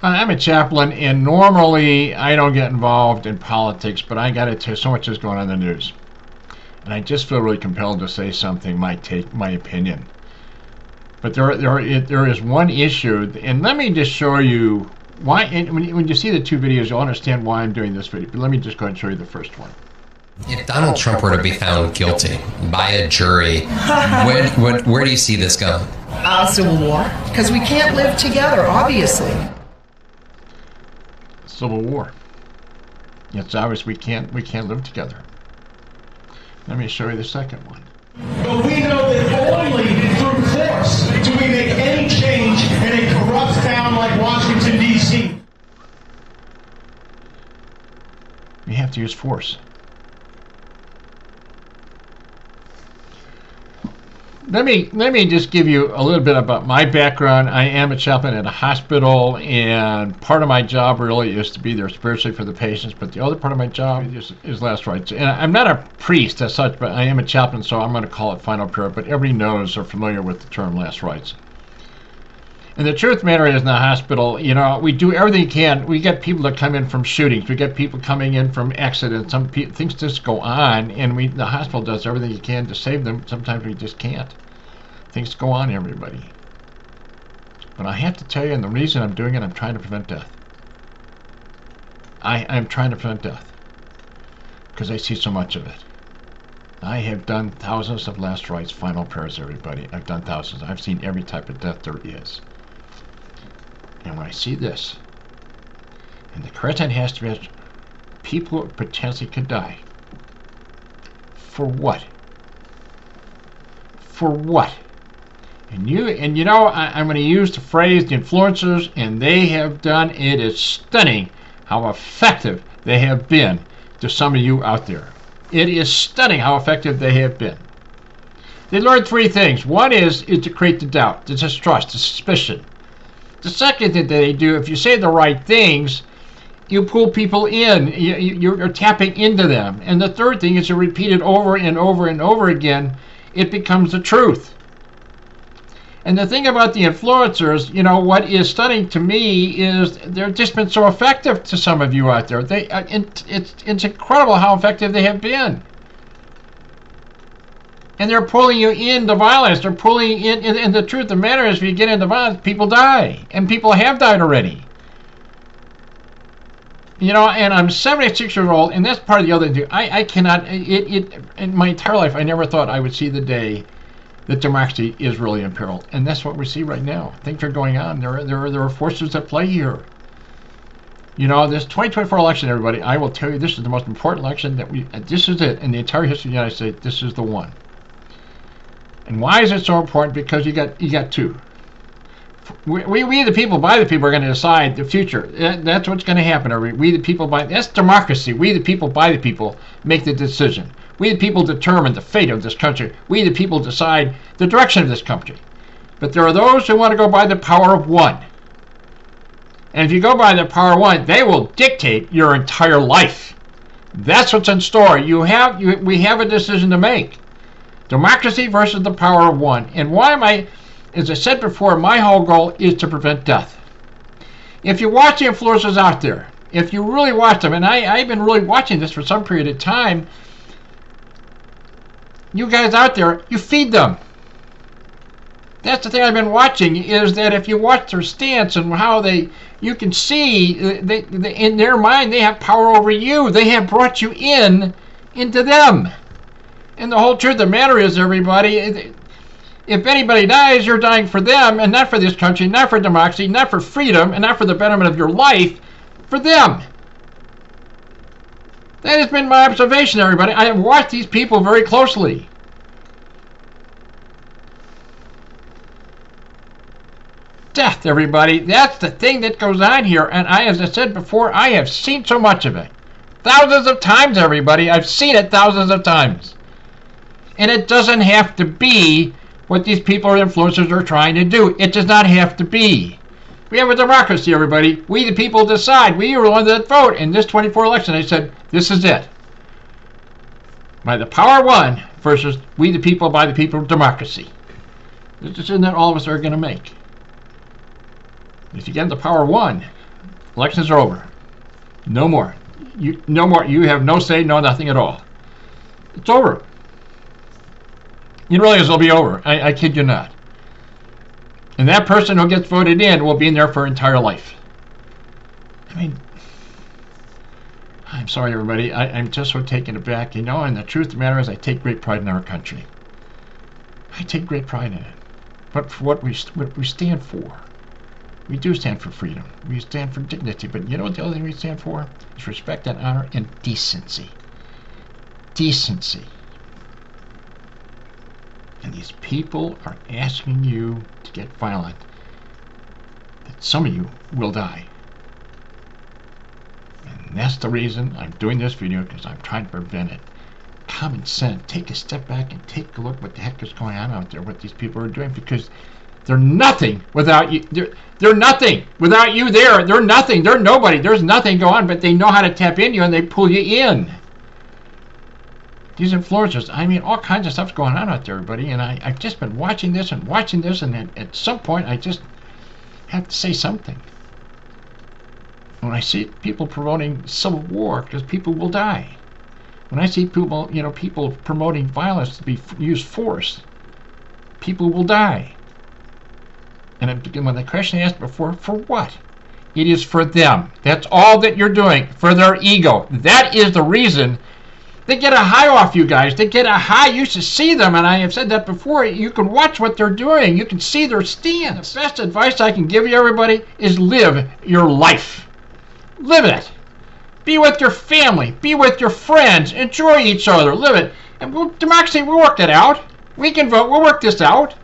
I'm a chaplain, and normally I don't get involved in politics, but I got to tell you, so much is going on in the news. And I just feel really compelled to say something, my opinion. But there is one issue, and let me just show you why. And when you see the two videos, you'll understand why I'm doing this video. But let me just go ahead and show you the first one. If Donald Trump were to be found guilty by a jury, where do you see this going? Civil war, because we can't live together, obviously. Civil war. It's obvious we can't live together. Let me show you the second one. But we know that only through force do we make any change in a corrupt town like Washington, D.C. We have to use force. Let me just give you a little bit about my background. I am a chaplain at a hospital, and part of my job really is to be there spiritually for the patients, but the other part of my job is last rites. And I'm not a priest as such, but I am a chaplain, so I'm going to call it final prayer, but everybody knows or familiar with the term last rites. And the truth of the matter is, in the hospital, you know, we do everything we can. We get people that come in from shootings. We get people coming in from accidents. Some things just go on, and the hospital does everything it can to save them. Sometimes we just can't. Things go on, everybody. But I have to tell you, and the reason I'm doing it, I'm trying to prevent death. I'm trying to prevent death because I see so much of it. I have done thousands of last rites, final prayers, everybody. I've done thousands. I've seen every type of death there is. And when I see this, and the question has to be, people potentially could die. For what? For what? And you know, I'm going to use the phrase the influencers, and they have done. It is stunning how effective they have been to some of you out there. It is stunning how effective they have been. They learned three things. One is to create the doubt, the distrust, the suspicion. The second thing that they do, if you say the right things, you pull people in. You're tapping into them. And the third thing is to repeat it over and over and over again. It becomes the truth. And the thing about the influencers, you know, what is stunning to me is they've just been so effective to some of you out there. It's incredible how effective they have been. And they're pulling you into violence. They're pulling you in. And the truth of the matter is, if you get into violence, people die. And people have died already. You know, and I'm 76 years old, and that's part of the other thing. I cannot, in my entire life, I never thought I would see the day that democracy is really imperiled. And that's what we see right now. Things are going on. There are forces at play here. You know, this 2024 election, everybody, I will tell you, this is the most important election this is it. In the entire history of the United States, this is the one. And why is it so important? Because you got two. We the people, by the people, are going to decide the future. That's what's going to happen. We the people, that's democracy. We the people, by the people, make the decision. We the people determine the fate of this country. We the people decide the direction of this country. But there are those who want to go by the power of one. And if you go by the power of one, they will dictate your entire life. That's what's in store. We have a decision to make. Democracy versus the power of one. And why am I, as I said before, my whole goal is to prevent death. If you watch the influencers out there, if you really watch them, and I've been really watching this for some period of time, you guys out there, you feed them. That's the thing I've been watching, is that if you watch their stance and how you can see, in their mind, they have power over you. They have brought you into them. And the whole truth of the matter is, everybody, if anybody dies, you're dying for them, and not for this country, not for democracy, not for freedom, and not for the betterment of your life, for them. That has been my observation, everybody. I have watched these people very closely. Death, everybody. That's the thing that goes on here. And as I said before, I have seen so much of it. Thousands of times, everybody. I've seen it thousands of times. And it doesn't have to be what these people or influencers are trying to do. It does not have to be. We have a democracy, everybody. We the people decide. We are the ones that vote. In this 24 election, I said, this is it. By the power of one versus we the people, by the people, democracy. This is a decision that all of us are going to make. If you get the power of one, Elections are over. No more. No more. You have no say, no nothing at all. It's over. You realize it'll be over. I kid you not. And that person who gets voted in will be in there for entire life. I mean, I'm sorry, everybody. I'm just so taken aback, you know, and the truth of the matter is I take great pride in our country. I take great pride in it. But for what we stand for. We do stand for freedom. We stand for dignity. But you know what the other thing we stand for? Is respect and honor and decency. Decency. And these people are asking you to get violent. That some of you will die. And that's the reason I'm doing this video, because I'm trying to prevent it. Common sense. Take a step back and take a look what the heck is going on out there, what these people are doing, because they're nothing without you. They're nothing without you there. They're nothing. They're nobody. There's nothing going on, but they know how to tap into you and they pull you in. These influencers, I mean, all kinds of stuff's going on out there, everybody, and I've just been watching this, and at some point I just have to say something. When I see people promoting civil war, because people will die. When I see people, you know, people promoting violence to be used force, people will die. And when the question asked before, for what? It is for them. That's all that you're doing, for their ego. That is the reason. They get a high off you guys. They get a high. You should see them, and I have said that before. You can watch what they're doing. You can see their stance. The best advice I can give you, everybody, is live your life. Live it. Be with your family. Be with your friends. Enjoy each other. Live it. And democracy, we'll work it out. We can vote. We'll work this out.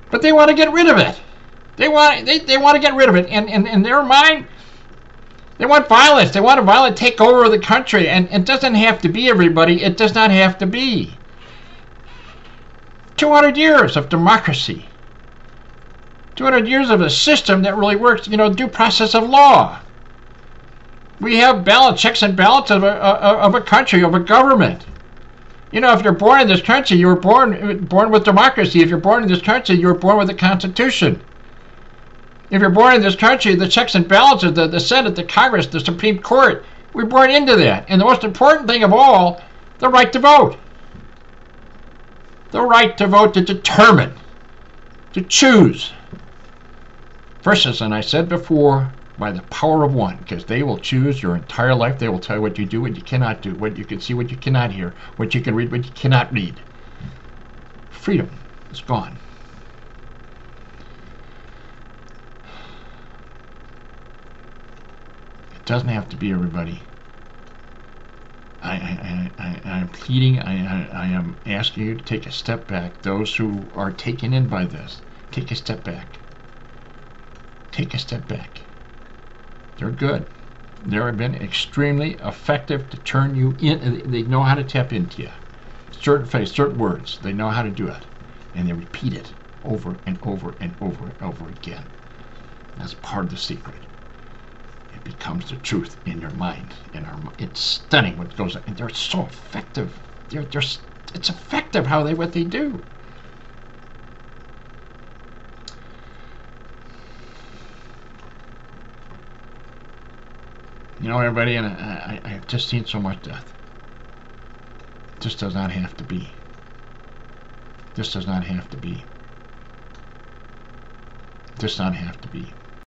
But they want to get rid of it. They want to get rid of it. And in their mind, they want violence. They want a violent takeover of the country. And it doesn't have to be, everybody. It does not have to be. 200 years of democracy. 200 years of a system that really works, you know, due process of law. We have balance, checks and balances of a country, of a government. You know, if you're born in this country, you were born with democracy. If you're born in this country, you were born with the Constitution. If you're born in this country, the checks and balances, the Senate, the Congress, the Supreme Court, we're born into that. And the most important thing of all, the right to vote. The right to vote, to determine, to choose. Versus, and I said before, by the power of one, because they will choose your entire life. They will tell you what you do, what you cannot do, what you can see, what you cannot hear, what you can read, what you cannot read. Freedom is gone. It doesn't have to be, everybody. I'm pleading, I am asking you to take a step back. Those who are taken in by this, take a step back. Take a step back. They're good. They have been extremely effective to turn you in. They know how to tap into you. Certain words. They know how to do it. And they repeat it over and over and over and over again. That's part of the secret. It becomes the truth in your mind. It's stunning what goes on. And they're so effective. It's effective what they do. You know, everybody, and I've just seen so much death. This does not have to be. This does not have to be. This does not have to be.